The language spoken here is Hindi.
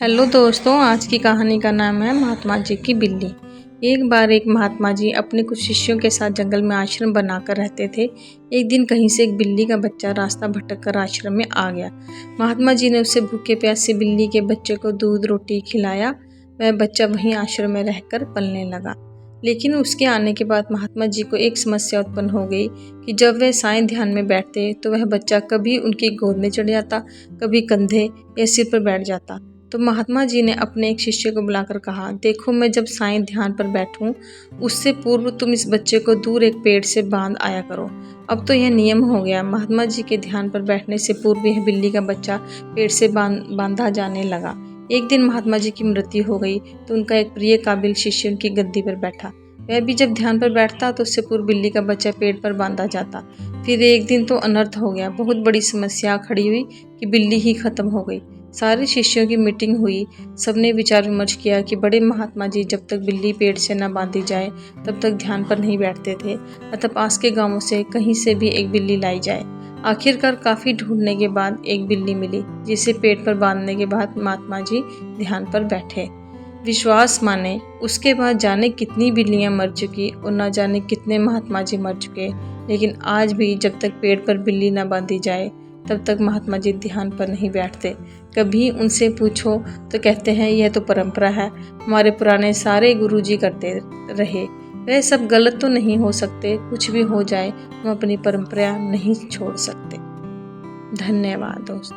हेलो दोस्तों, आज की कहानी का नाम है महात्मा जी की बिल्ली। एक बार एक महात्मा जी अपने कुछ शिष्यों के साथ जंगल में आश्रम बनाकर रहते थे। एक दिन कहीं से एक बिल्ली का बच्चा रास्ता भटक कर आश्रम में आ गया। महात्मा जी ने उसे भूखे प्यासे बिल्ली के बच्चे को दूध रोटी खिलाया। वह बच्चा वहीं आश्रम में रहकर पलने लगा। लेकिन उसके आने के बाद महात्मा जी को एक समस्या उत्पन्न हो गई कि जब वह साईं ध्यान में बैठते तो वह बच्चा कभी उनकी गोद में चढ़ जाता, कभी कंधे या सिर पर बैठ जाता। तो महात्मा जी ने अपने एक शिष्य को बुलाकर कहा, देखो, मैं जब साईं ध्यान पर बैठूं उससे पूर्व तुम इस बच्चे को दूर एक पेड़ से बांध आया करो। अब तो यह नियम हो गया। महात्मा जी के ध्यान पर बैठने से पूर्व यह बिल्ली का बच्चा पेड़ से बांधा जाने लगा। एक दिन महात्मा जी की मृत्यु हो गई तो उनका एक प्रिय काबिल शिष्य उनकी गद्दी पर बैठा। वह भी जब ध्यान पर बैठता तो उससे पूर्व बिल्ली का बच्चा पेड़ पर बांधा जाता। फिर एक दिन तो अनर्थ हो गया। बहुत बड़ी समस्या खड़ी हुई कि बिल्ली ही खत्म हो गई। सारे शिष्यों की मीटिंग हुई। सबने विचार विमर्श किया कि बड़े महात्मा जी जब तक बिल्ली पेड़ से न बांधी जाए तब तक ध्यान पर नहीं बैठते थे, अतः पास के गांवों से कहीं से भी एक बिल्ली लाई जाए। आखिरकार काफी ढूंढने के बाद एक बिल्ली मिली, जिसे पेड़ पर बांधने के बाद महात्मा जी ध्यान पर बैठे। विश्वास माने उसके बाद जाने कितनी बिल्लियां मर चुकी और न जाने कितने महात्मा जी मर चुके, लेकिन आज भी जब तक पेड़ पर बिल्ली न बांधी जाए तब तक महात्मा जी ध्यान पर नहीं बैठते। कभी उनसे पूछो तो कहते हैं यह तो परंपरा है, हमारे पुराने सारे गुरुजी करते रहे। वह सब गलत तो नहीं हो सकते, कुछ भी हो जाए हम अपनी परंपरा नहीं छोड़ सकते। धन्यवाद दोस्तों।